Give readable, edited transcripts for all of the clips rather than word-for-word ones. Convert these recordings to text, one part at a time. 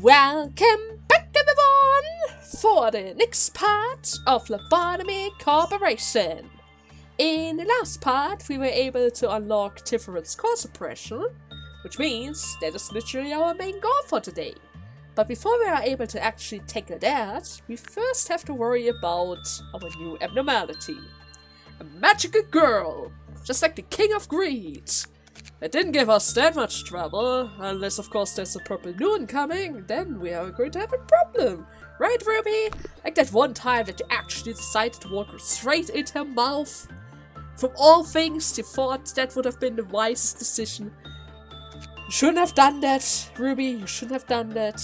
Welcome back, everyone, for the next part of Lobotomy Corporation. In the last part, we were able to unlock Tifferen's core suppression, which means that is literally our main goal for today. But before we are able to actually tackle that, we first have to worry about our new abnormality. A magical girl, just like the King of Greed. It didn't give us that much trouble, unless of course there's a purple noon coming, then we are going to have a problem. Right, Ruby? Like that one time that you actually decided to walk straight into her mouth. From all things, you thought that would have been the wisest decision. You shouldn't have done that, Ruby, you shouldn't have done that.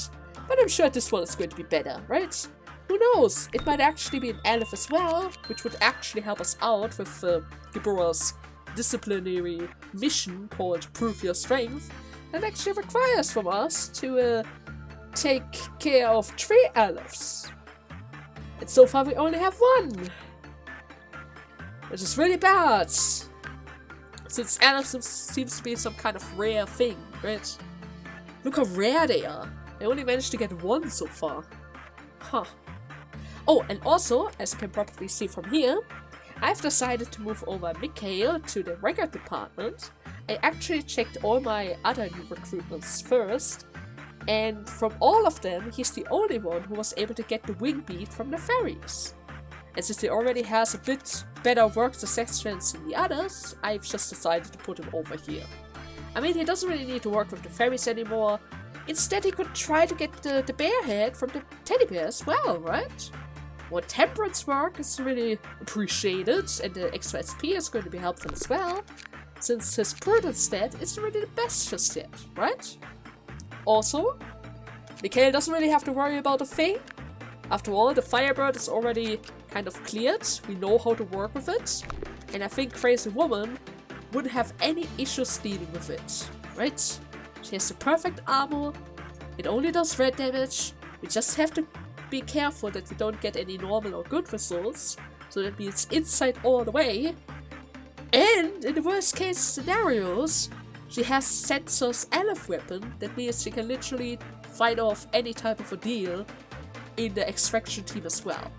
But I'm sure this one is going to be better, right? Who knows? It might actually be an elf as well, which would actually help us out with Gibbora's disciplinary mission called Prove Your Strength, that actually requires from us to take care of 3 elves. And so far we only have 1. Which is really bad. Since elves seems to be some kind of rare thing, right? Look how rare they are. I only managed to get 1 so far. Huh. Oh, and also, as you can probably see from here, I've decided to move over Mikhail to the record department. I actually checked all my other new recruitments first, and from all of them, he's the only one who was able to get the wing beat from the fairies. And since he already has a bit better work success chance than the others, I've just decided to put him over here. I mean, he doesn't really need to work with the fairies anymore. Instead, he could try to get the bear head from the teddy bear as well, right? More temperance work is really appreciated, and the extra SP is going to be helpful as well, since his prudence stat isn't really the best just yet, right? Also, Mikhail doesn't really have to worry about a thing. After all, the Firebird is already kind of cleared, we know how to work with it, and I think Crazy Woman wouldn't have any issues dealing with it, right? She has the perfect armor, it only does red damage, we just have to be careful that we don't get any normal or good results, so that means inside all the way. And in the worst case scenarios, she has Sensor's elf weapon, that means she can literally fight off any type of a deal in the extraction team as well.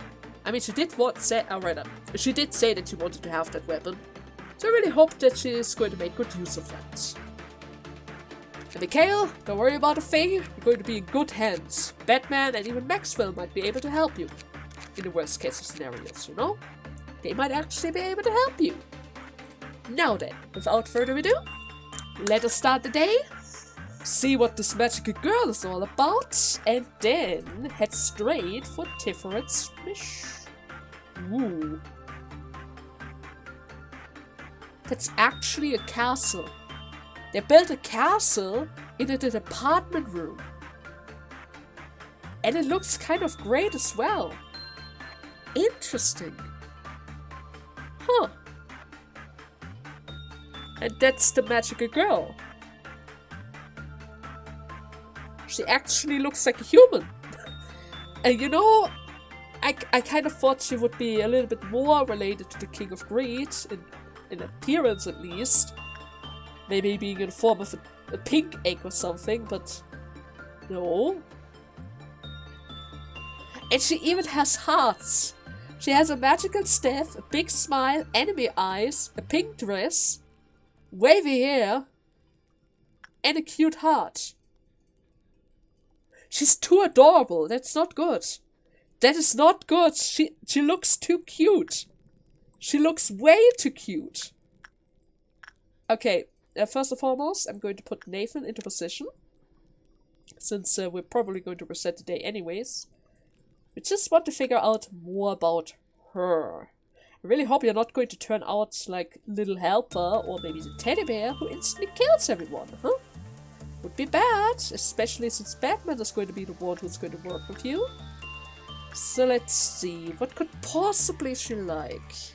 I mean, she did say that she wanted to have that weapon, so I really hope that she is going to make good use of that. And Mikhail, don't worry about a thing, you're going to be in good hands. Batman and even Maxwell might be able to help you. In the worst case of scenarios, you know? They might actually be able to help you. Now then, without further ado, let us start the day, see what this magical girl is all about, and then head straight for Tifferen's mission. Ooh. That's actually a castle. They built a castle in the department room. And it looks kind of great as well. Interesting. Huh. And that's the magical girl. She actually looks like a human. And you know, I kind of thought she would be a little bit more related to the King of Greed, in appearance at least. Maybe being in the form of a pink egg or something, but no. And she even has hearts. She has a magical staff, a big smile, enemy eyes, a pink dress, wavy hair, and a cute heart. She's too adorable. That's not good. That is not good. She looks too cute. She looks way too cute. Okay. First and foremost, I'm going to put Nathan into position, since we're probably going to reset the day anyways. We just want to figure out more about her. I really hope you're not going to turn out like Little Helper, or maybe the teddy bear who instantly kills everyone, huh? Would be bad, especially since Batman is going to be the one who's going to work with you. So let's see, what could possibly she like?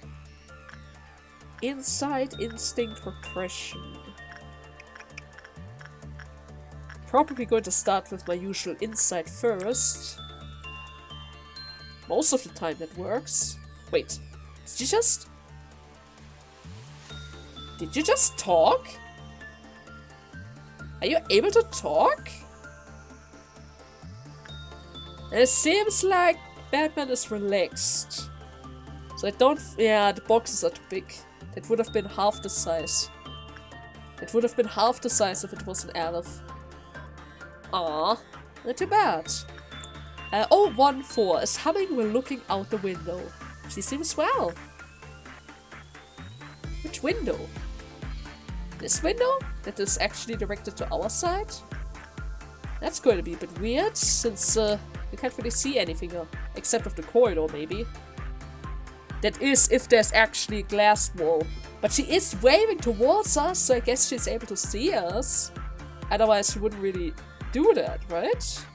Inside instinct repression. Probably going to start with my usual insight first. Most of the time that works. Wait, did you just talk? Are you able to talk? And it seems like Batman is relaxed. So I don't... Yeah, the boxes are too big. That would have been half the size. It would have been half the size if it was an elf. Ah, not too bad. 014 is humming while looking out the window. She seems well. Which window? This window? That is actually directed to our side? That's going to be a bit weird, since you can't really see anything except of the corridor, maybe. That is, if there's actually a glass wall. But she is waving towards us, so I guess she's able to see us. Otherwise, she wouldn't really do that, right?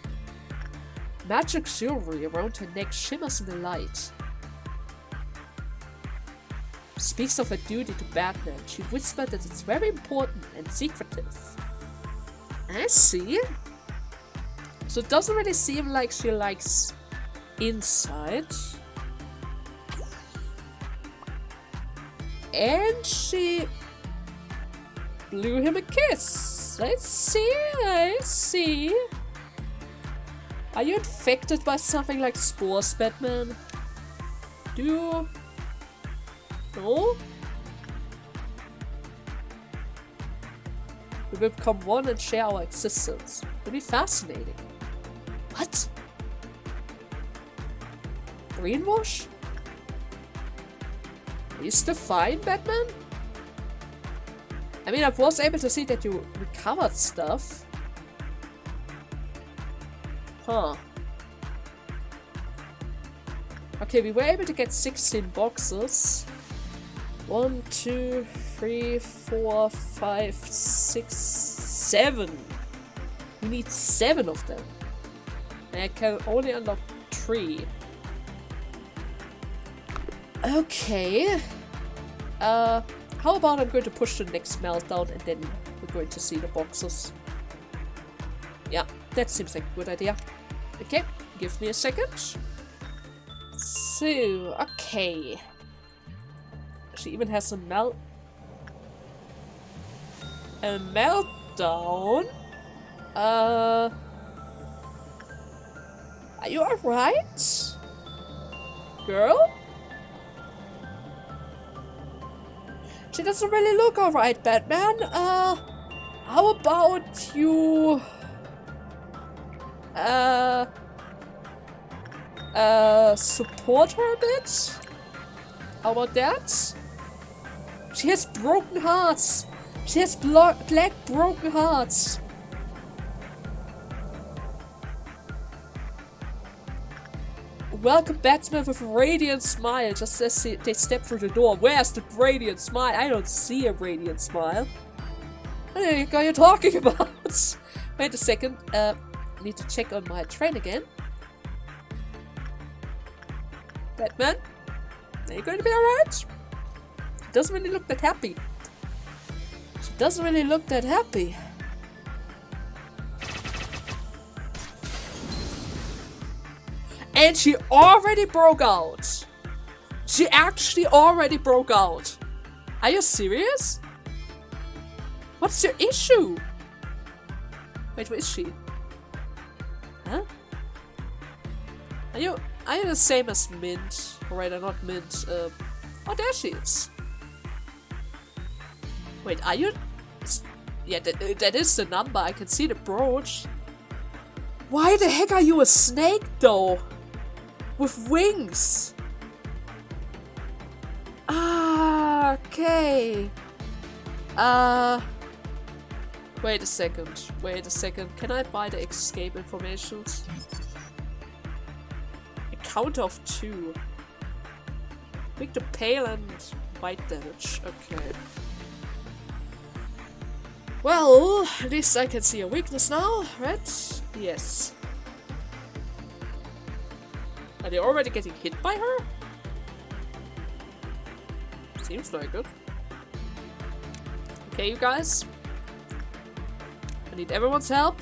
Magic jewelry around her neck shimmers in the light. Speaks of her duty to Batman. She whispered that it's very important and secretive. I see. So it doesn't really seem like she likes inside. And she blew him a kiss. I see, I see. Are you infected by something like spores, Batman? Do you... No? We will become one and share our existence. It'll be fascinating. What? Greenwash? Are you still fine, Batman? I mean, I was able to see that you recovered stuff. Huh. Okay, we were able to get 16 boxes. 1, 2, 3, 4, 5, 6, 7. We need 7 of them. And I can only unlock 3. Okay. How about I'm going to push the next meltdown and then we're going to see the boxes. Yeah, that seems like a good idea. Okay, give me a second. So, okay. She even has a meltdown. Are you alright? Girl? She doesn't really look alright, Batman. How about you... support her a bit? How about that? She has broken hearts. She has black broken hearts. Welcome Batman with a radiant smile just as they step through the door. Where's the radiant smile? I don't see a radiant smile. What are you talking about? Wait a second. I need to check on my train again. Batman? Are you going to be alright? She doesn't really look that happy. She doesn't really look that happy. And she already broke out. She actually already broke out. Are you serious? What's your issue? Wait, where is she? Huh? Are you the same as Mint? Alright, not Mint. Oh, there she is. Wait, are you? Yeah, that is the number. I can see the brooch. Why the heck are you a snake, though? With wings. Ah, okay. Wait a second. Wait a second. Can I buy the escape informations? A count of 2. Make the pale and white damage. Okay. Well, at least I can see a weakness now, right? Yes. Are they already getting hit by her? Seems like it. Okay, you guys. I need everyone's help.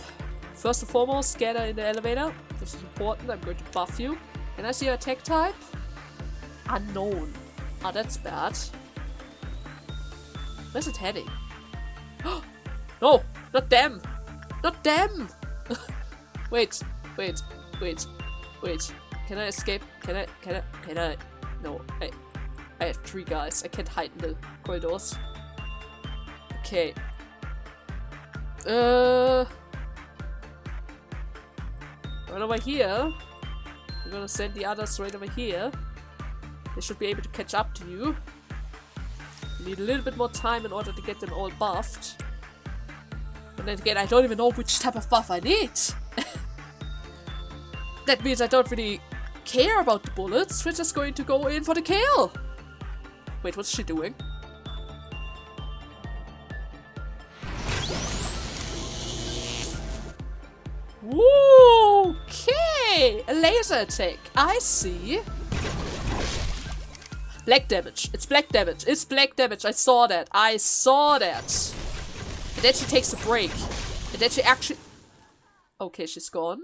First and foremost, get her in the elevator. This is important. I'm going to buff you. Can I see your attack type? Unknown. Ah, that's bad. Where's it heading? No! Not them! Not them! Wait. Wait, can I escape? Can I? No, I have 3 guys. I can't hide in the corridors. Okay. Right over here. We're gonna send the others right over here. They should be able to catch up to you. You need a little bit more time in order to get them all buffed. But then again, I don't even know which type of buff I need. That means I don't really care about the bullets. We're just going to go in for the kill. Wait, what's she doing? Woo! Okay! A laser attack. I see. Black damage. It's black damage. It's black damage. I saw that. I saw that. And then she takes a break. And then she actually... Okay, she's gone.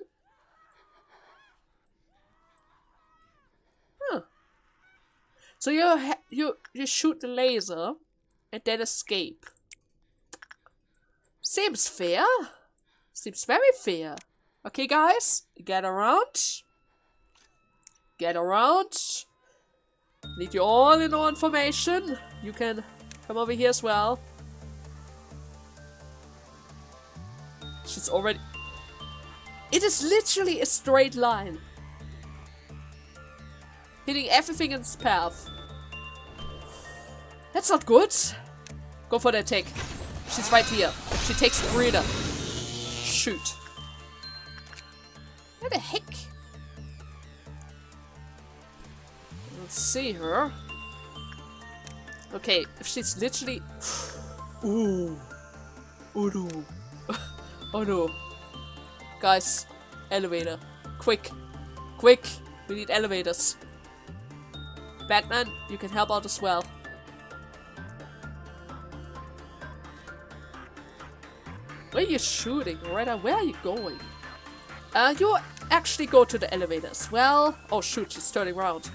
Huh. So you shoot the laser and then escape. Seems fair. Seems very fair. Okay, guys, get around. Get around. Need you all in on formation. You can come over here as well. She's already... It is literally a straight line. Hitting everything in its path. That's not good. Go for the attack. She's right here. She takes the breather. Shoot. Where the heck? Let's see her. Okay, if she's literally... Ooh. Oh no. Oh no. Guys, elevator. Quick. Quick. We need elevators. Batman, you can help out as well. Where are you shooting, Loretta? Where are you going? You actually go to the elevators. Well... Oh shoot, she's turning around.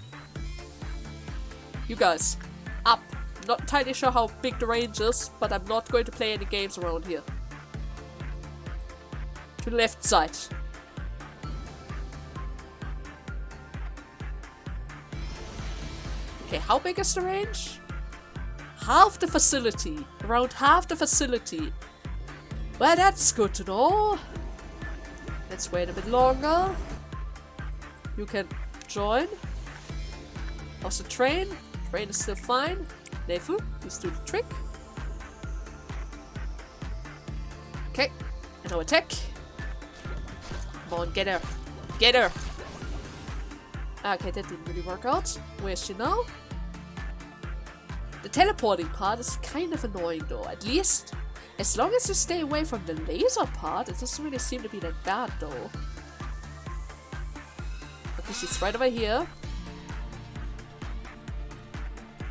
You guys, up. Not entirely sure how big the range is, but I'm not going to play any games around here. To the left side. Okay, how big is the range? Half the facility. Around half the facility. Well, that's good to know. Let's wait a bit longer. You can join. How's the train? Train is still fine. Nefu, please do the trick. Okay, and now attack. Come on, get her. Get her! Okay, that didn't really work out. Where is she now? The teleporting part is kind of annoying though. At least, as long as you stay away from the laser part, it doesn't really seem to be that bad though. Okay, she's right over here.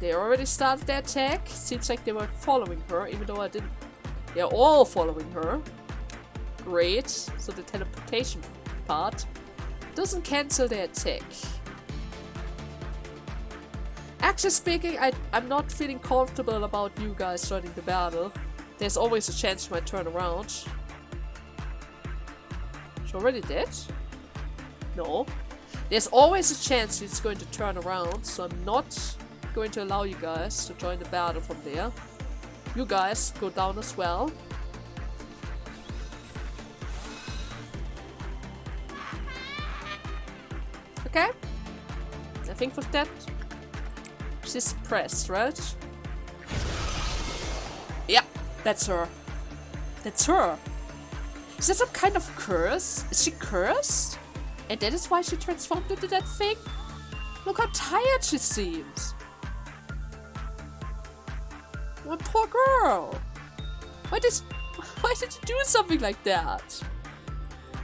They already started their attack. Seems like they were following her, even though I didn't. They're all following her. Great. So the teleportation part doesn't cancel their attack. Actually speaking, I'm not feeling comfortable about you guys joining the battle. There's always a chance you might turn around. She already did? No. There's always a chance it's going to turn around, so I'm not going to allow you guys to join the battle from there. You guys go down as well. Okay. I think with that, she's pressed, right? Yeah, that's her. That's her. Is that some kind of curse? Is she cursed? And that is why she transformed into that thing? Look how tired she seems. What poor girl. Why did you do something like that?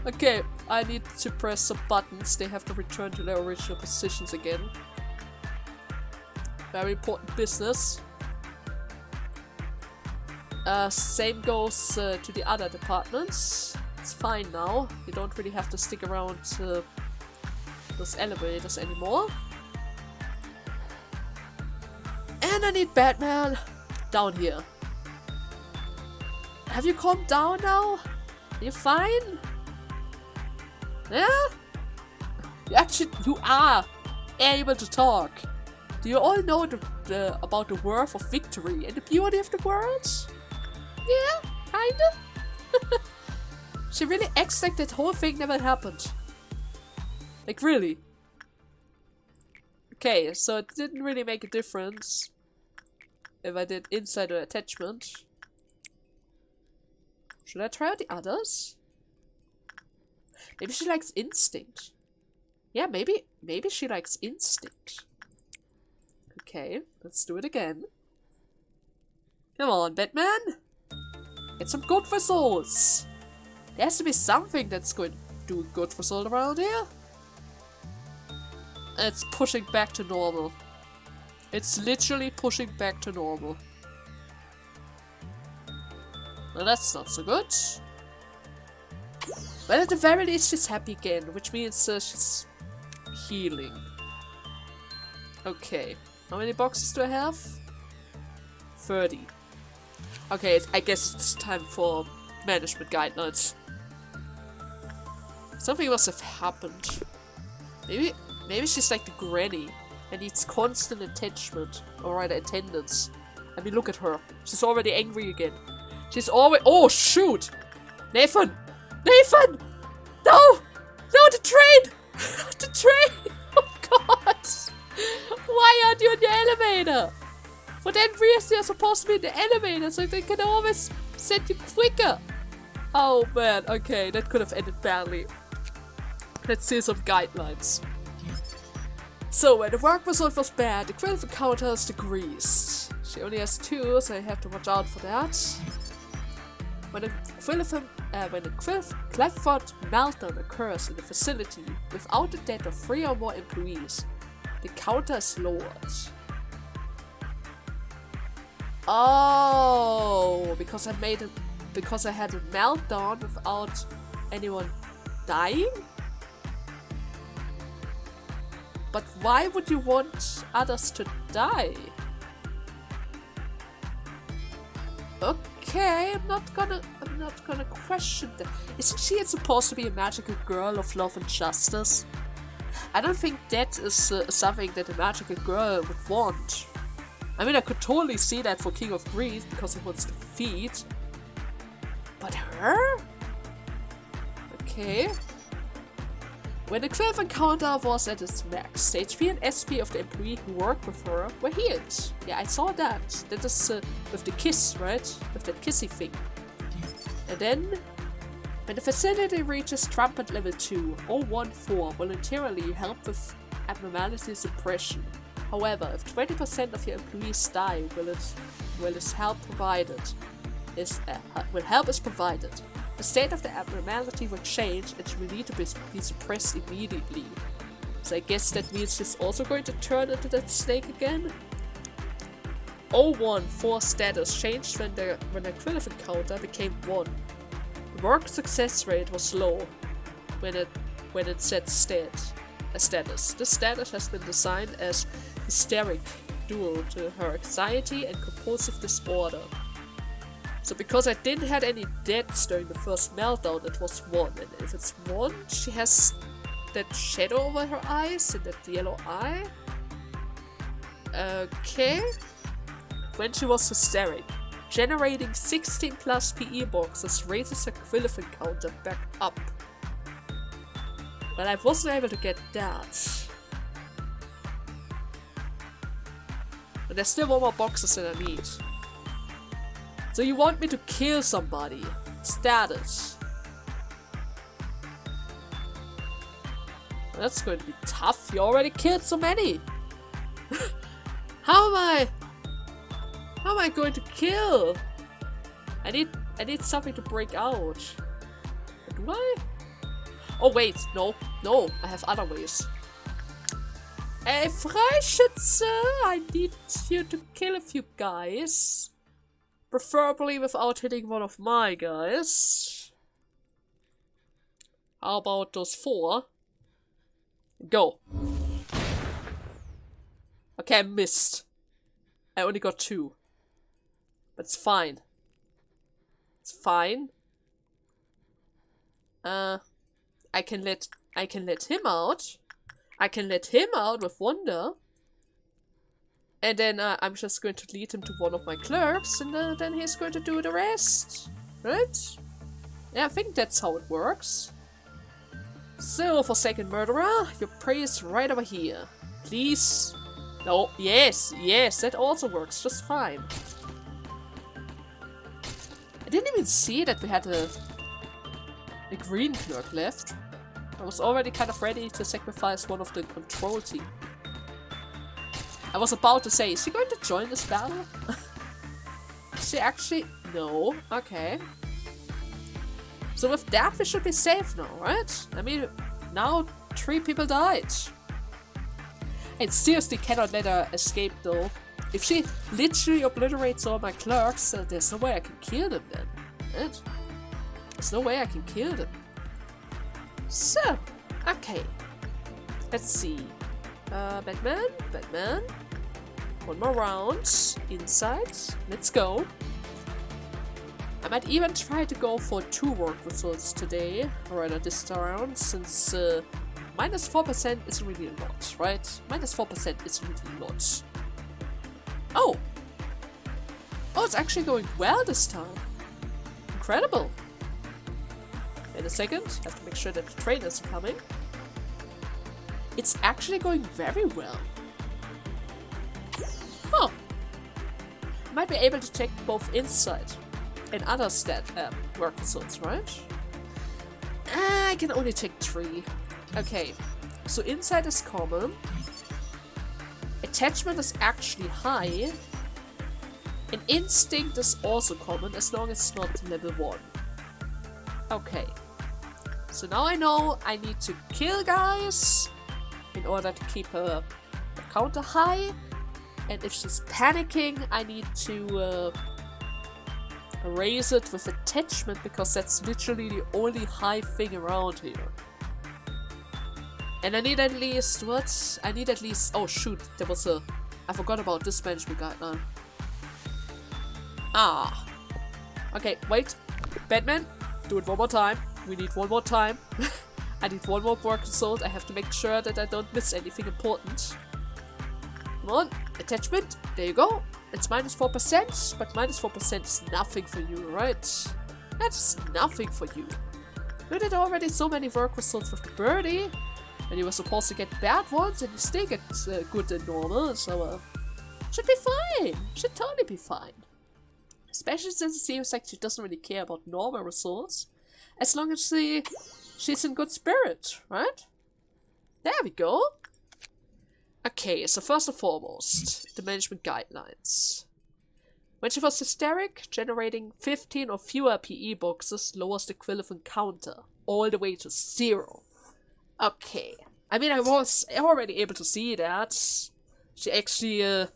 Okay, I need to press some buttons. They have to return to their original positions again. Very important business. Same goes to the other departments. It's fine now. You don't really have to stick around those elevators anymore. And I need Batman down here. Have you calmed down now? Are you fine? Yeah? You are able to talk. Do you all know about the worth of victory and the beauty of the world? Yeah, kinda. She really acts like that whole thing never happened. Like, really. Okay, so it didn't really make a difference if I did inside or attachment. Should I try out the others? Maybe she likes instinct. Yeah, maybe she likes instinct. Okay, let's do it again. Come on, Batman! Get some good results! There has to be something that's going to do a good result around here. It's pushing back to normal. It's literally pushing back to normal. Well, that's not so good. But at the very least she's happy again, which means she's healing. Okay. How many boxes do I have? 30. Okay, I guess it's time for management guidelines. Something must have happened. Maybe she's like the granny and needs constant attachment, or rather attendance. I mean, look at her. She's already angry again. She's always— oh shoot! Nathan! Nathan! No! No, the train! The train! Oh god! Why aren't you in the elevator? For that reason, you're supposed to be in the elevator so they can always send you quicker. Oh man, okay, that could have ended badly. Let's see some guidelines. So, when the work result was bad, the Quilf encounter has decreased. She only has 2, so I have to watch out for that. When a Plattform meltdown occurs in the facility without the death of 3 or more employees, the counter is lowered. Oh, because I had a meltdown without anyone dying? But why would you want others to die? Okay, I'm not gonna question that. Isn't she supposed to be a magical girl of love and justice? I don't think that is something that a magical girl would want. I mean, I could totally see that for King of Greed because he wants to feed. But her? Okay. When the Quilf encounter was at its max, the HP and SP of the employee who worked with her were healed. Yeah, I saw that. That is with the kiss, right? With that kissy thing. And then, when the facility reaches trumpet level 2, 014 voluntarily help with abnormality suppression. However, if 20% of your employees die, help is provided. The state of the abnormality will change and she will need to be suppressed immediately. So I guess that means she's also going to turn into that snake again? 014 status changed when the Quilf encounter became 1. The work success rate was low when it said status. This status has been designed as hysteric due to her anxiety and compulsive disorder. So because I didn't have any deaths during the first meltdown, it was 1. And if it's 1, she has that shadow over her eyes and that yellow eye. Okay. When she was hysteric, generating 16 plus PE boxes raises her Quilf encounter back up. But I wasn't able to get that. But there's still 1 more boxes that I need. So you want me to kill somebody? Status. That's going to be tough. You already killed so many. How am I going to kill? I need something to break out. Do I? Oh wait, no, I have other ways. Hey, Freischütze, I need you to kill a few guys. Preferably without hitting one of my guys. How about those 4? Go. Okay, I missed. I only got 2. But it's fine. It's fine. I can let him out. I can let him out with Wonder. And then I'm just going to lead him to one of my clerks, and then he's going to do the rest. Right? Yeah, I think that's how it works. So, Forsaken Murderer, your prey is right over here. Please. No, yes, that also works just fine. I didn't even see that we had a green clerk left. I was already kind of ready to sacrifice one of the control team. I was about to say, is she going to join this battle? Is she actually? No. Okay. So with that, we should be safe now, right? I mean, now 3 people died. And seriously cannot let her escape though. If she literally obliterates all my clerks, there's no way I can kill them then. Right? There's no way I can kill them. So, okay. Let's see. Batman. One more round. Inside. Let's go. I might even try to go for 2 work results today, or rather this round, since minus 4% isn't really a lot, right? Minus 4% isn't really a lot. Oh! Oh, it's actually going well this time. Incredible. Wait a second, I have to make sure that the trainers are coming. It's actually going very well. Huh. Might be able to take both inside and other work results, right? I can only take 3. Okay, so inside is common. Attachment is actually high. And instinct is also common as long as it's not level 1. Okay. So now I know I need to kill guys in order to keep her counter high. And if she's panicking, I need to raise it with attachment, because that's literally the only high thing around here. And I need at least, what? I need at least, oh shoot, there was I forgot about this management guideline. Ah. Okay, wait. Batman, do it one more time. We need one more time. I need one more work result. I have to make sure that I don't miss anything important. Come on, attachment. There you go. It's minus 4%, but minus 4% is nothing for you, right? That's nothing for you. You did already so many work results with the birdie, and you were supposed to get bad ones, and you still get good and normal, so should be fine. Should totally be fine. Especially since it seems like she doesn't really care about normal results, as long as she's in good spirit, right? There we go. Okay, so first and foremost, the management guidelines. When she was hysteric, generating 15 or fewer PE boxes lowers the equivalent counter all the way to 0. Okay. I mean, I was already able to see that. She actually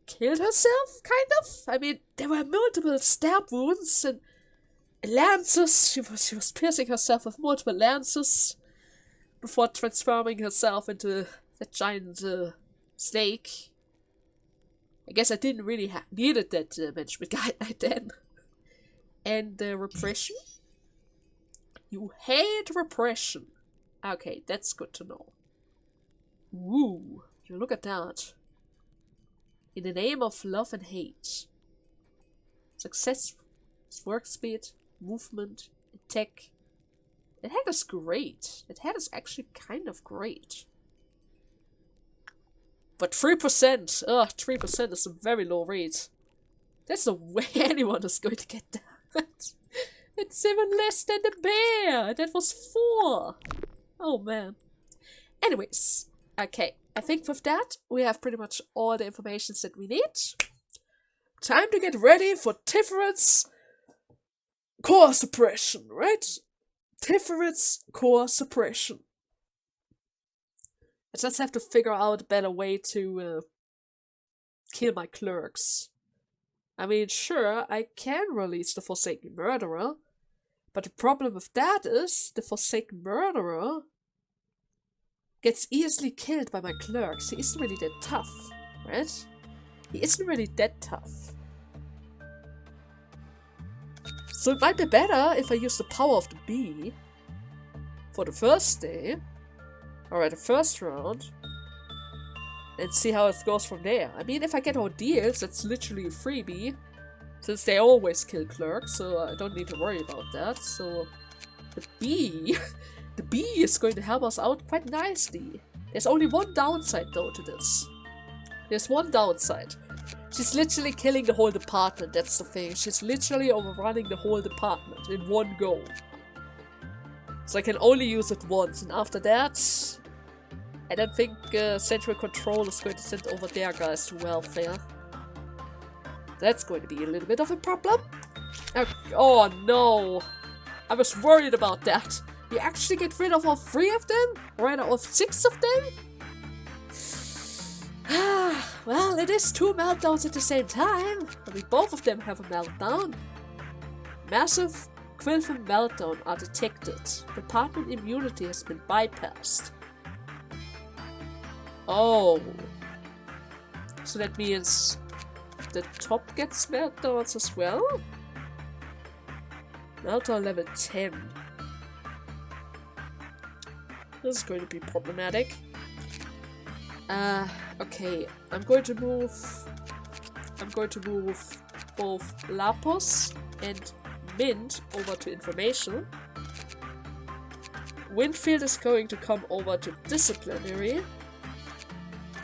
killed herself, kind of. I mean, there were multiple stab wounds and lances. She was piercing herself with multiple lances before transforming herself into that giant snake. I guess I didn't really needed that management guideline then. And repression? You hate repression. Okay, that's good to know. Woo, look at that. In the name of love and hate. Success, work speed, movement, attack. That head is great. That head is actually kind of great. But 3%, 3% is a very low rate. There's no way anyone is going to get that. It's even less than the bear. That was 4. Oh man. Anyways, okay. I think with that, we have pretty much all the information that we need. Time to get ready for Tifferet's core suppression, right? Tifferet's core suppression. I just have to figure out a better way to kill my clerks. I mean, sure, I can release the Forsaken Murderer, but the problem with that is the Forsaken Murderer gets easily killed by my clerks. He isn't really that tough, right? He isn't really that tough. So it might be better if I use the power of the bee for the first day. Alright, the first round. And see how it goes from there. I mean, if I get ordeals, that's literally a freebie. Since they always kill clerks, so I don't need to worry about that. So, the bee... the bee is going to help us out quite nicely. There's only one downside, though, to this. There's one downside. She's literally killing the whole department, that's the thing. She's literally overrunning the whole department in one go. So I can only use it once, and after that... I don't think Central Control is going to send over their guys to welfare. That's going to be a little bit of a problem. Oh no! I was worried about that. We actually get rid of all 3 of them? Right, out of 6 of them? Well, it is 2 meltdowns at the same time. I mean, both of them have a meltdown. Massive Quilfin meltdown are detected. Department immunity has been bypassed. Oh. So that means the top gets meltdowns as well? Meltdown level 10. This is going to be problematic. Okay. I'm going to move both Lapus and Mint over to information. Winfield is going to come over to disciplinary.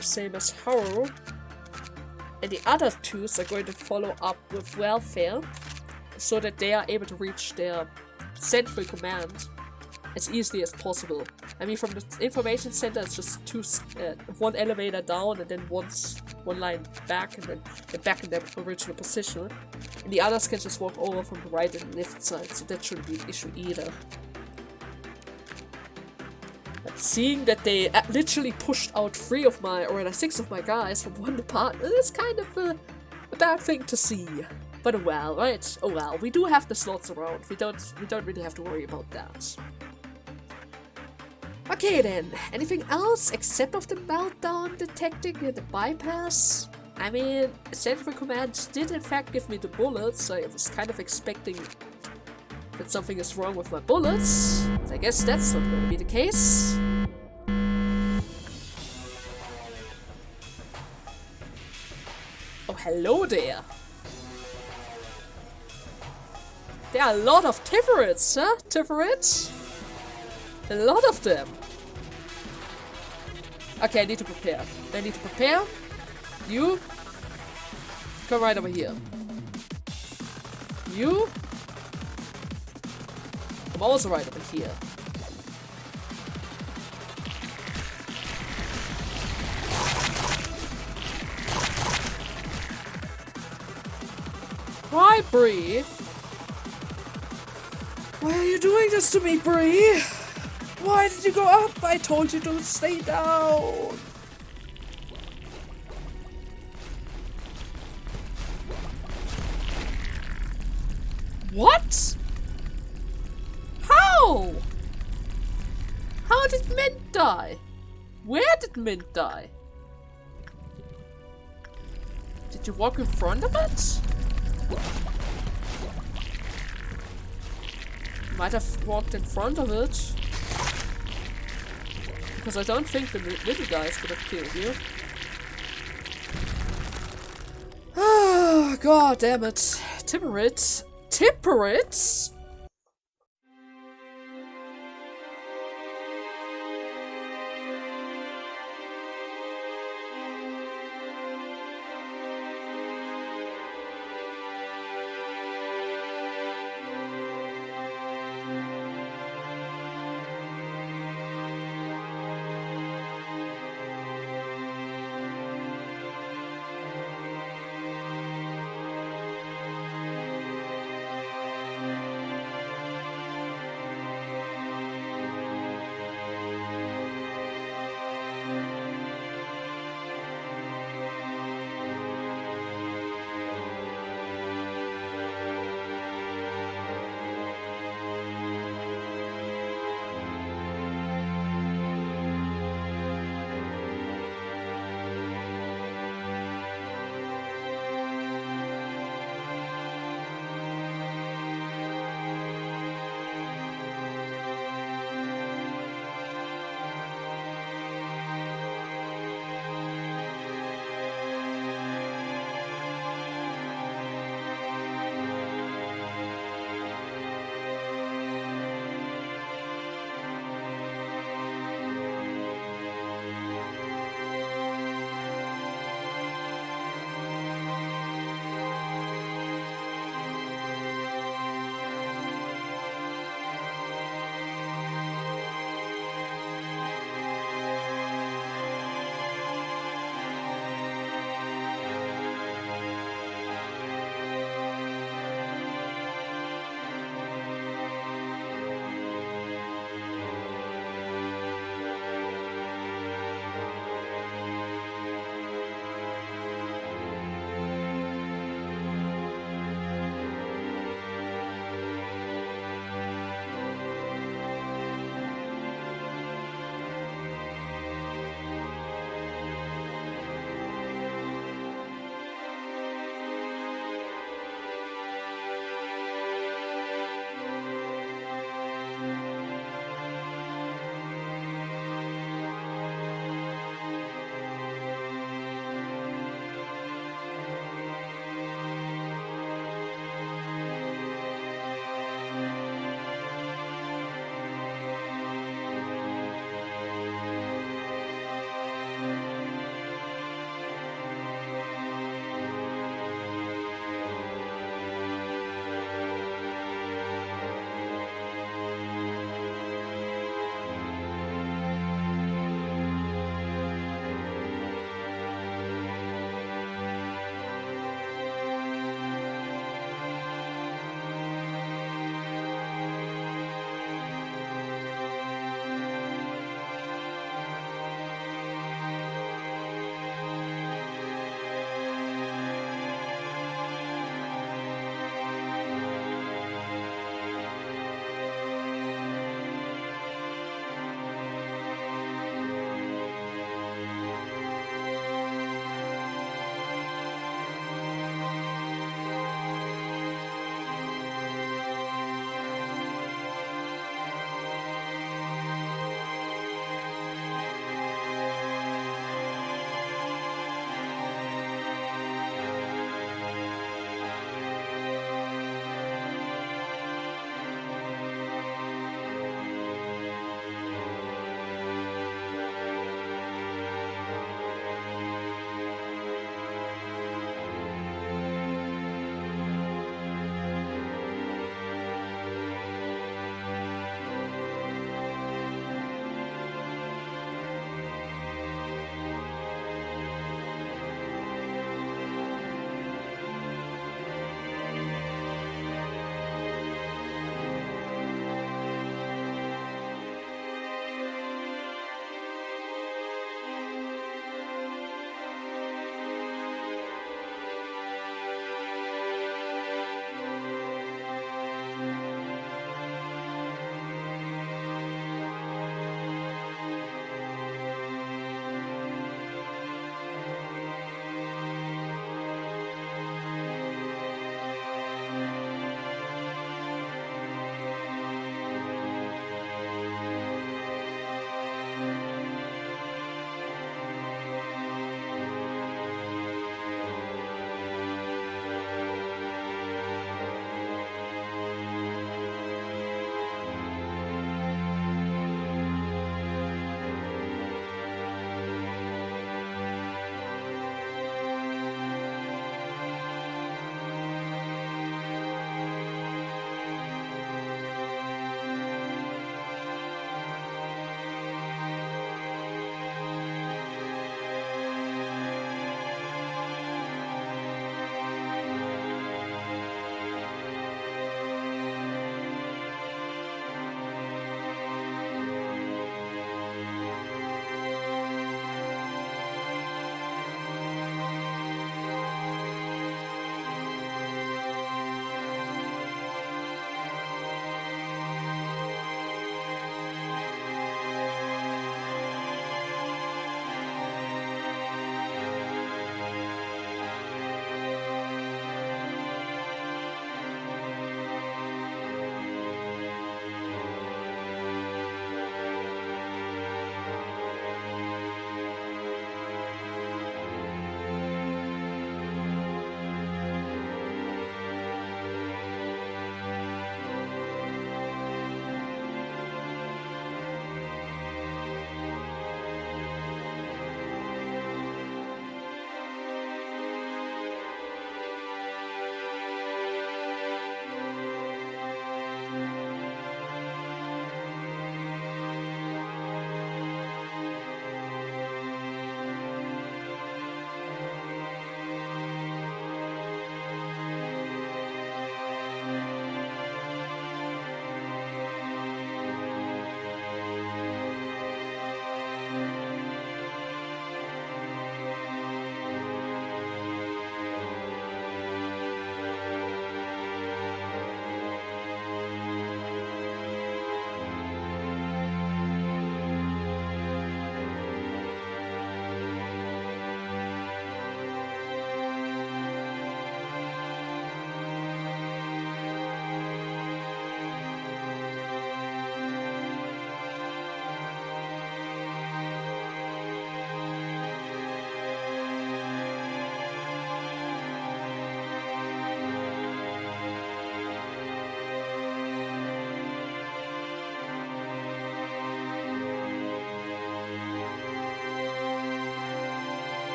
Same as Harrow. And the other 2s are going to follow up with welfare so that they are able to reach their central command as easily as possible. I mean, from the information center, it's just 1 elevator down and then one line back and then back in their original position. And the others can just walk over from the right and left side, so that shouldn't be an issue either. But seeing that they literally pushed out 3 of my, or rather 6 of my guys from one department is kind of a bad thing to see. But oh well, right? Oh well, we do have the slots around. We don't really have to worry about that. Okay then, anything else except of the meltdown detecting and the bypass? I mean, Central Command did in fact give me the bullets. I was kind of expecting that something is wrong with my bullets. I guess that's not going to be the case. Oh, hello there. There are a lot of Tiferids, huh? Tiferids? A lot of them. Okay, I need to prepare. You come right over here. You come also right over here. Why, Bree? Why are you doing this to me, Bree? Why did you go up? I told you to stay down. What? How? How did Mint die? Where did Mint die? Did you walk in front of it? You might have walked in front of it. Because I don't think the little guys would have killed you. Ah, god damn it. Tipperids? Tipperids?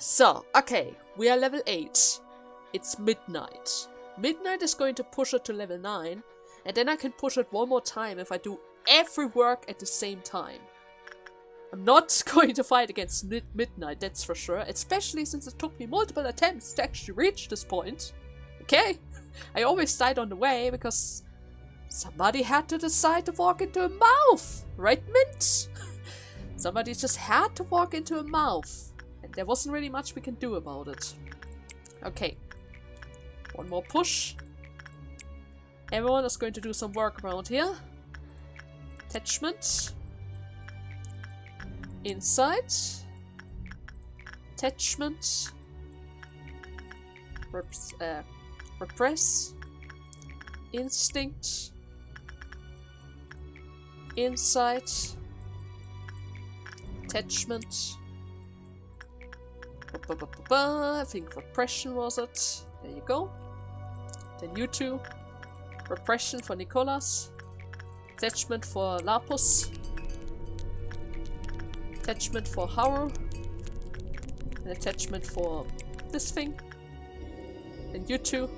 So, okay, we are level 8. It's midnight. Midnight is going to push it to level 9, and then I can push it one more time if I do every work at the same time. I'm not going to fight against midnight, that's for sure, especially since it took me multiple attempts to actually reach this point. Okay, I always died on the way because somebody had to decide to walk into a mouth, right, Mint? Somebody just had to walk into a mouth, and there wasn't really much we can do about it. Okay, one more push. Everyone is going to do some work around here. Attachment. Insight. Attachment. Repress. Instinct. Insight. Attachment. I think repression was it. There you go. Then you two. Repression for Nicholas. Attachment for Lapus. Attachment for Haru. An attachment for this thing. And you two.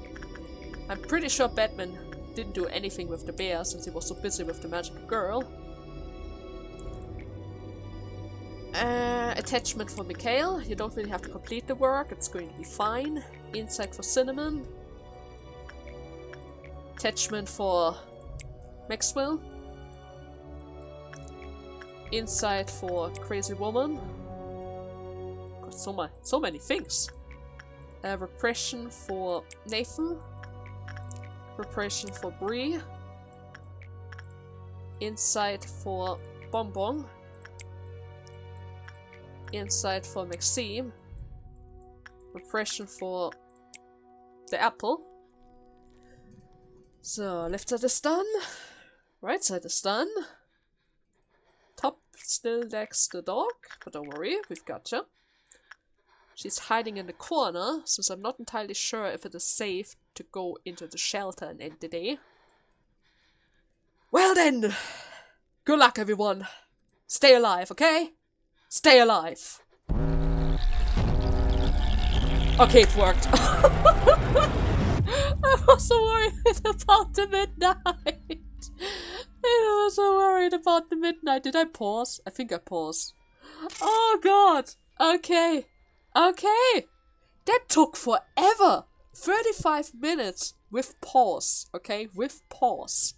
I'm pretty sure Batman didn't do anything with the bear since he was so busy with the magical girl. Attachment for Mikhail. You don't really have to complete the work, it's going to be fine. Insight for Cinnamon. Attachment for Maxwell. Insight for Crazy Woman. Got so many things. Repression for Nathan. Repression for Bree. Insight for Bonbon. Insight for Maxime. Repression for the apple. So, left side is done. Right side is done. Top still decks the dog, but don't worry, we've got you. She's hiding in the corner, since I'm not entirely sure if it is safe to go into the shelter and end the day. Well then, good luck everyone. Stay alive, okay? Stay alive. Okay, it worked. I was so worried about the midnight. I was so worried about the midnight. Did I pause? I think I paused. Oh god. Okay. Okay. That took forever. 35 minutes with pause. Okay, with pause.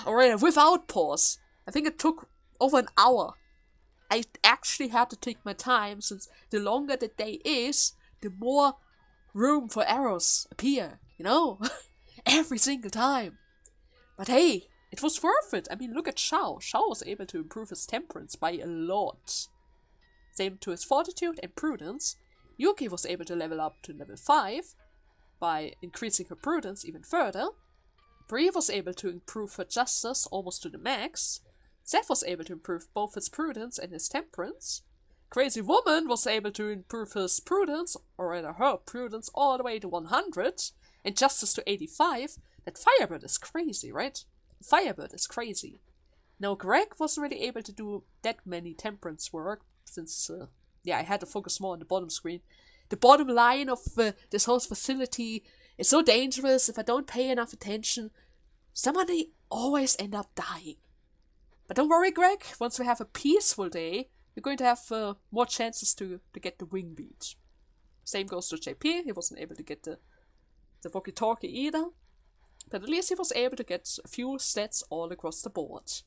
Alright, without pause. I think it took over an hour. I actually had to take my time, since the longer the day is, the more room for errors appear, you know? Every single time. But hey, it was worth it. I mean, look at Shao. Shao was able to improve his temperance by a lot. Same to his fortitude and prudence. Yuki was able to level up to level 5 by increasing her prudence even further. Bree was able to improve her justice almost to the max. Seth was able to improve both his prudence and his temperance. Crazy Woman was able to improve his prudence, or rather her prudence, all the way to 100, and justice to 85. That Firebird is crazy, right? Firebird is crazy. Now, Greg wasn't really able to do that many temperance work, since, I had to focus more on the bottom screen. The bottom line of this whole facility is so dangerous. If I don't pay enough attention, somebody always end up dying. But don't worry, Greg, once we have a peaceful day, you're going to have more chances to get the wing beat. Same goes to JP, he wasn't able to get the walkie-talkie either. But at least he was able to get a few stats all across the board.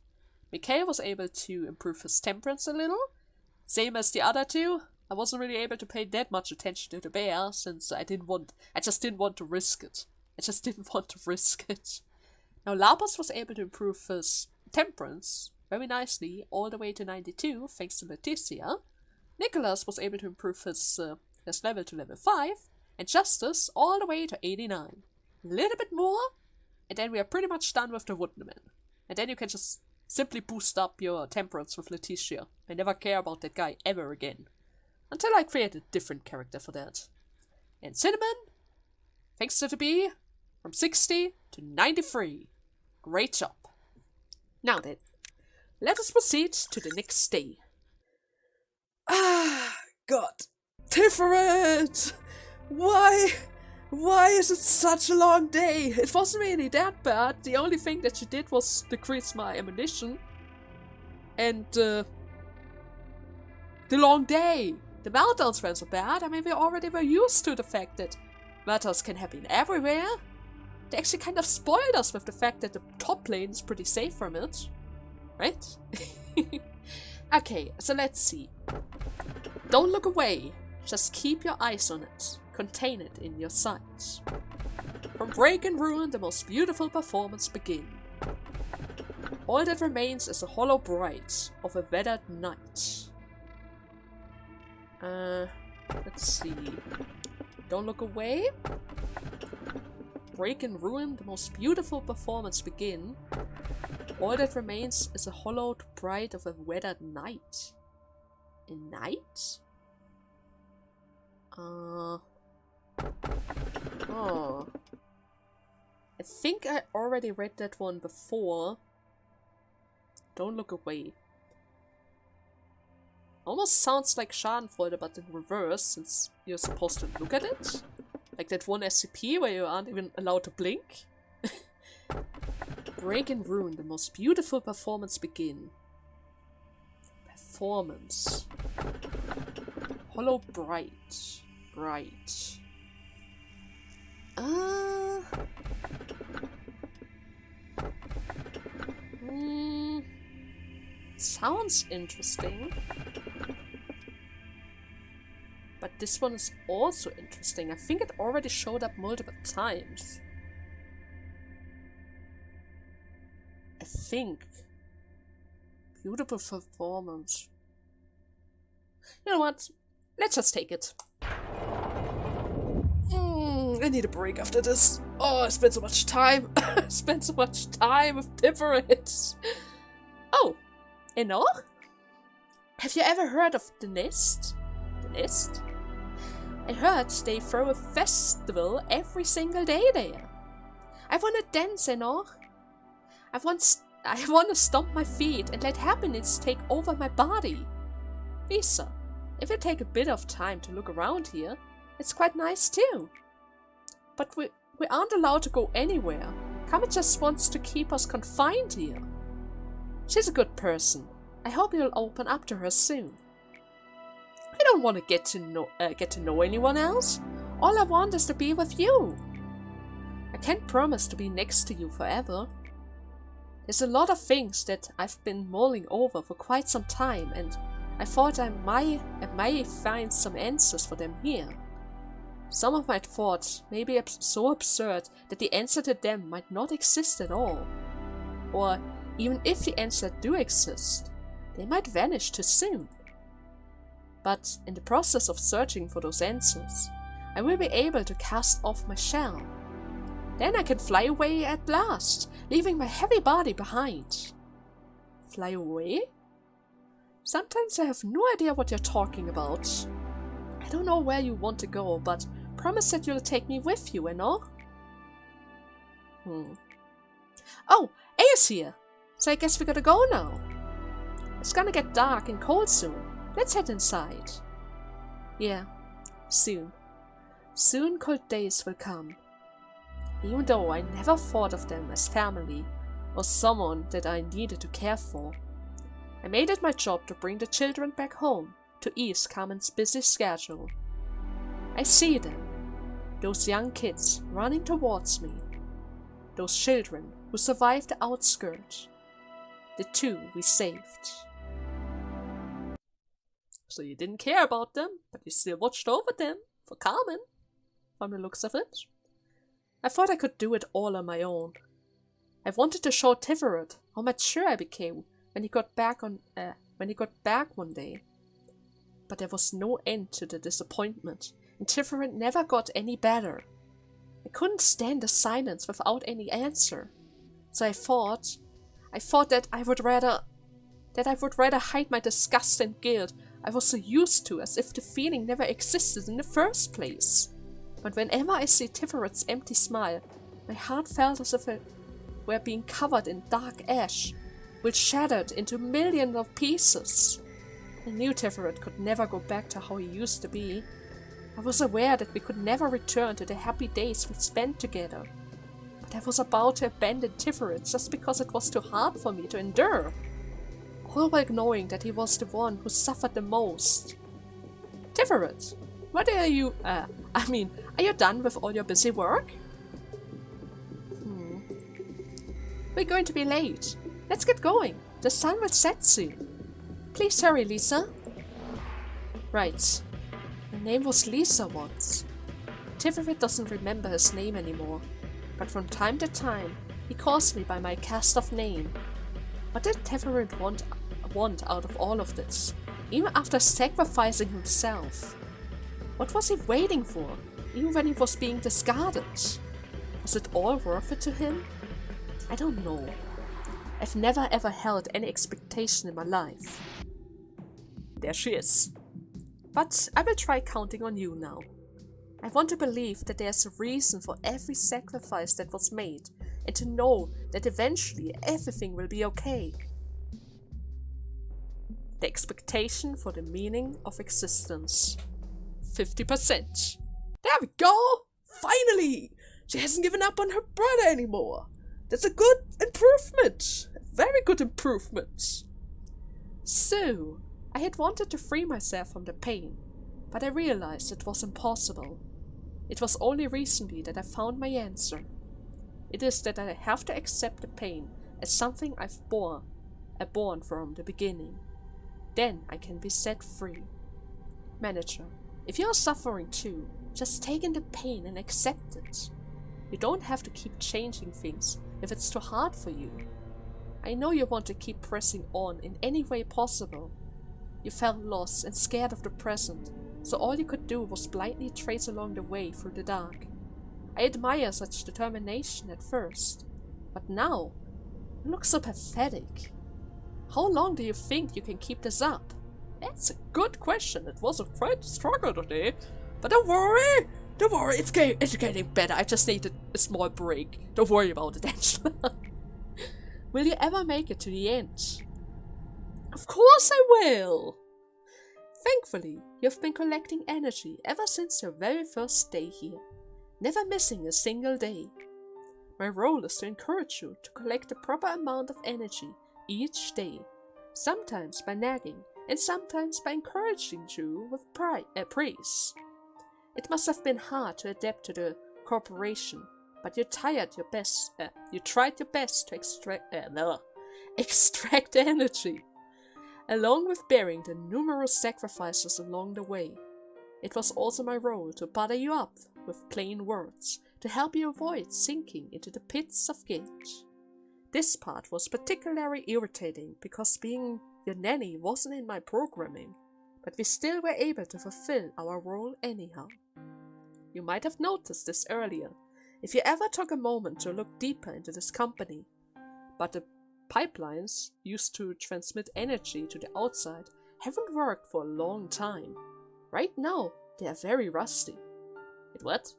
Mikhail was able to improve his temperance a little. Same as the other two. I wasn't really able to pay that much attention to the bear, since I just didn't want to risk it. Now Labos was able to improve his temperance very nicely all the way to 92 thanks to Leticia. Nicholas was able to improve his level to level 5, and Justice all the way to 89. A little bit more, and then we are pretty much done with the Woodman. And then you can just simply boost up your temperance with Leticia. I never care about that guy ever again. Until I create a different character for that. And Cinnamon, thanks to the bee, from 60 to 93. Great job. Now then, let us proceed to the next day. God, god. Tiferet! Why is it such a long day? It wasn't really that bad. The only thing that she did was decrease my ammunition. And, the long day. The meltdowns weren't so bad. I mean, we already were used to the fact that meltdowns can happen everywhere. They actually kind of spoiled us with the fact that the top lane is pretty safe from it. Right? Okay, so let's see. Don't look away. Just keep your eyes on it. Contain it in your sights. From break and ruin, the most beautiful performance begin. All that remains is a hollow bright of a weathered night. Let's see. Don't look away. Break and ruin, the most beautiful performance begin. All that remains is a hollowed bright of a weathered night. A night? Oh. I think I already read that one before. Don't look away. Almost sounds like Schadenfreude, but in reverse, since you're supposed to look at it. Like that one SCP where you aren't even allowed to blink. Break and ruin, the most beautiful performance begin. Performance. Hollow bright. Bright. Sounds interesting. But this one is also interesting. I think it already showed up multiple times. I think. Beautiful performance. You know what? Let's just take it. I need a break after this. Oh, I spent so much time. I spent so much time with Tiferet. Oh, Enoch? Have you ever heard of the Nest? The Nest? I heard they throw a festival every single day there. I wanna dance, Enoch. I wanna stomp my feet and let happiness take over my body. Lisa, if you take a bit of time to look around here, it's quite nice too. But we aren't allowed to go anywhere. Kami just wants to keep us confined here. She's a good person. I hope you'll open up to her soon. I don't want to get to know anyone else. All I want is to be with you. I can't promise to be next to you forever. There's a lot of things that I've been mulling over for quite some time, and I thought I might find some answers for them here. Some of my thoughts may be so absurd that the answer to them might not exist at all. Or, even if the answers do exist, they might vanish too soon. But in the process of searching for those answers, I will be able to cast off my shell. Then I can fly away at last, leaving my heavy body behind. Fly away? Sometimes I have no idea what you're talking about. I don't know where you want to go, but promise that you'll take me with you, and all? Oh, Aya's here! So I guess we gotta go now. It's gonna get dark and cold soon. Let's head inside. Yeah, soon. Soon cold days will come. Even though I never thought of them as family or someone that I needed to care for, I made it my job to bring the children back home to ease Carmen's busy schedule. I see them, those young kids running towards me, those children who survived the outskirts, the two we saved. So you didn't care about them, but you still watched over them for Carmen, from the looks of it. I thought I could do it all on my own. I wanted to show Tiferet how mature I became when he got back one day. But there was no end to the disappointment, and Tiferet never got any better. I couldn't stand the silence without any answer. So I thought that I would rather hide my disgust and guilt I was so used to, as if the feeling never existed in the first place. But whenever I see Tiferet's empty smile, my heart felt as if it were being covered in dark ash, which shattered into millions of pieces. I knew Teferet could never go back to how he used to be. I was aware that we could never return to the happy days we spent together. But I was about to abandon Tiferet just because it was too hard for me to endure. All while knowing that he was the one who suffered the most. Tiferet, what are you, are you done with all your busy work? We're going to be late. Let's get going. The sun will set soon. Please hurry, Lisa. Right. My name was Lisa once. Tiferet doesn't remember his name anymore, but from time to time, he calls me by my cast-off name. What did Tiferet want out of all of this, even after sacrificing himself? What was he waiting for, even when he was being discarded? Was it all worth it to him? I don't know. I've never ever held any expectation in my life. There she is. But I will try counting on you now. I want to believe that there's a reason for every sacrifice that was made, and to know that eventually everything will be okay. The expectation for the meaning of existence. 50%. There we go! Finally! She hasn't given up on her brother anymore. That's a good improvement. A very good improvement. So, I had wanted to free myself from the pain, but I realized it was impossible. It was only recently that I found my answer. It is that I have to accept the pain as something I've borne from the beginning. Then I can be set free. Manager, if you are suffering too, just take in the pain and accept it. You don't have to keep changing things if it's too hard for you. I know you want to keep pressing on in any way possible. You felt lost and scared of the present, so all you could do was blindly trace along the way through the dark. I admire such determination at first, but now, you look so pathetic. How long do you think you can keep this up? That's a good question. It was a quite struggle today, but don't worry, it's getting better. I just needed a small break. Don't worry about it, Angela. Will you ever make it to the end? Of course I will! Thankfully, you've been collecting energy ever since your very first day here, never missing a single day. My role is to encourage you to collect the proper amount of energy each day, sometimes by nagging and sometimes by encouraging you with praise. It must have been hard to adapt to the corporation, but you tried your best to extract energy, along with bearing the numerous sacrifices along the way. It was also my role to butter you up with plain words, to help you avoid sinking into the pits of guilt. This part was particularly irritating because being your nanny wasn't in my programming, but we still were able to fulfill our role anyhow. You might have noticed this earlier, if you ever took a moment to look deeper into this company, but the pipelines used to transmit energy to the outside haven't worked for a long time. Right now, they are very rusty. Wait, what?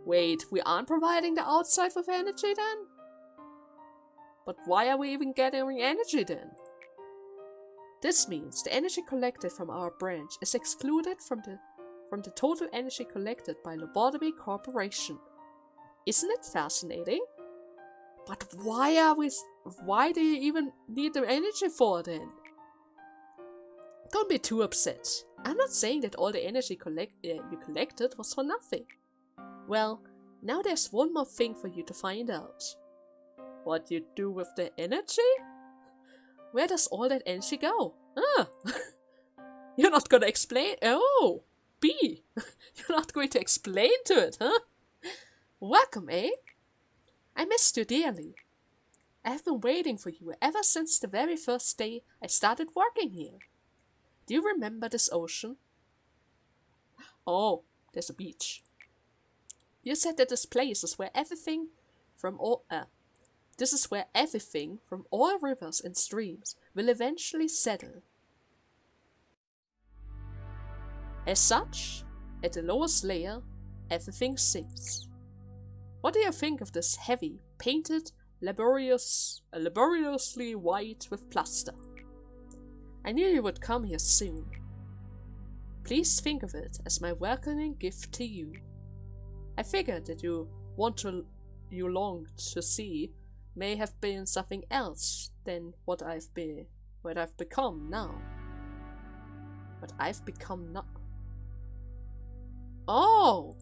Wait, we aren't providing the outside with energy then? But why are we even getting energy then? This means the energy collected from our branch is excluded from the total energy collected by Lobotomy Corporation. Isn't it fascinating? But why do you even need the energy for then? Don't be too upset. I'm not saying that all the energy you collected was for nothing. Well, now there's one more thing for you to find out. What you do with the energy? Where does all that energy go? You're not gonna explain? Oh, B. You're not going to explain to it, huh? Welcome, eh? I missed you dearly. I have been waiting for you ever since the very first day I started working here. Do you remember this ocean? Oh, there's a beach. You said that this place is where everything from all rivers and streams will eventually settle. As such, at the lowest layer, everything sinks. What do you think of this heavy, painted, laboriously white with plaster? I knew you would come here soon. Please think of it as my welcoming gift to you. I figured that you longed to see may have been something else than what I've become now. What I've become now. Oh!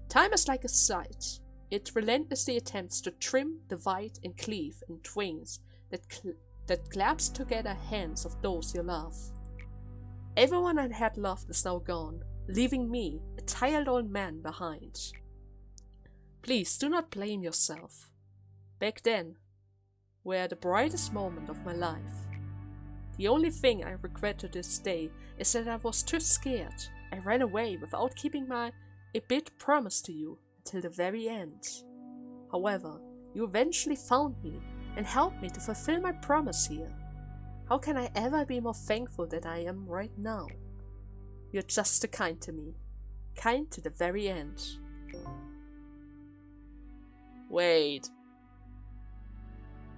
Time is like a scythe. It relentlessly attempts to trim, divide, and cleave in twains that clasp together hands of those you love. Everyone I had loved is now gone, leaving me, a tired old man, behind. Please do not blame yourself. Back then were the brightest moment of my life. The only thing I regret to this day is that I was too scared. I ran away without keeping a bit promise to you until the very end. However, you eventually found me and helped me to fulfill my promise here. How can I ever be more thankful than I am right now? You're just too kind to me. Kind to the very end. Wait.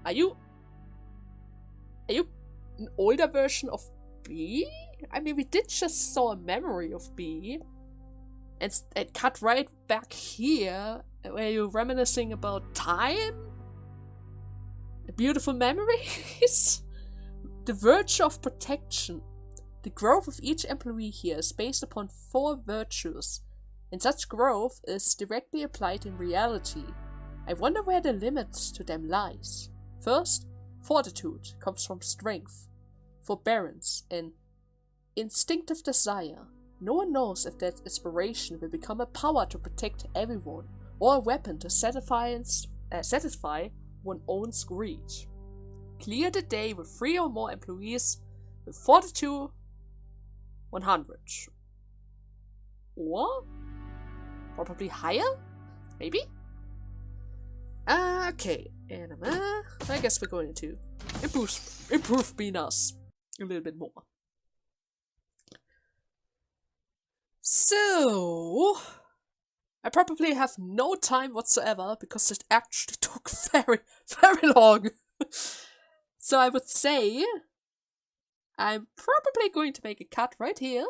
Are you an older version of B? I mean, we did just saw a memory of B. And it cut right back here, where you're reminiscing about time? Beautiful memories? The virtue of protection. The growth of each employee here is based upon 4 virtues, and such growth is directly applied in reality. I wonder where the limit to them lies. First, fortitude comes from strength, forbearance, and instinctive desire. No one knows if that inspiration will become a power to protect everyone, or a weapon to satisfy one's own greed. Clear the day with 3 or more employees with fortitude 100. Or probably higher? Maybe? Okay, and I guess we're going to improve being us a little bit more. So, I probably have no time whatsoever because it actually took very, very long. So I would say I'm probably going to make a cut right here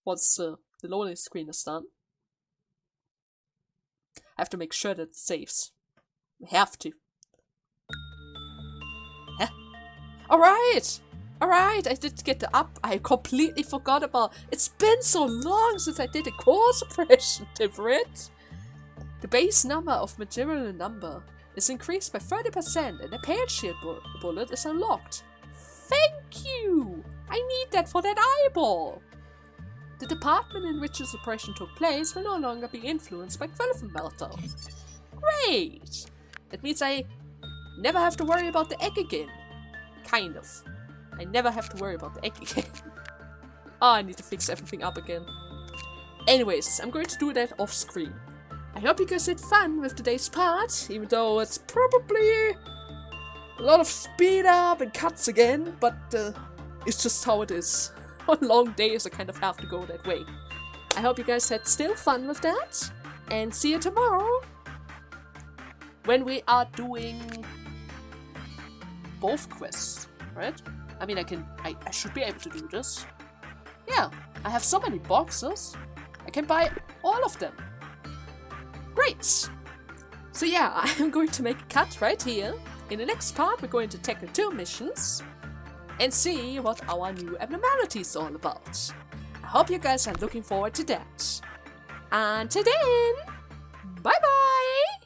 once the loading screen is done. I have to make sure that it saves. I have to. Huh? Alright, I did get the up. I completely forgot about. It's been so long since I did a core suppression, Tivrit. The base number of material number is increased by 30% and a pale shield bullet is unlocked. Thank you! I need that for that eyeball! The department in which the suppression took place will no longer be influenced by Plattform meltdown. Great! That means I never have to worry about the egg again. Kind of. I never have to worry about the egg again. Oh, I need to fix everything up again. Anyways, I'm going to do that off screen. I hope you guys had fun with today's part, even though it's probably a lot of speed up and cuts again, but it's just how it is. On long days I kind of have to go that way. I hope you guys had still fun with that, and see you tomorrow when we are doing both quests, right? I mean, I should be able to do this. Yeah, I have so many boxes. I can buy all of them. Great! So yeah, I'm going to make a cut right here. In the next part, we're going to tackle 2 missions and see what our new abnormality is all about. I hope you guys are looking forward to that. Until then, bye bye!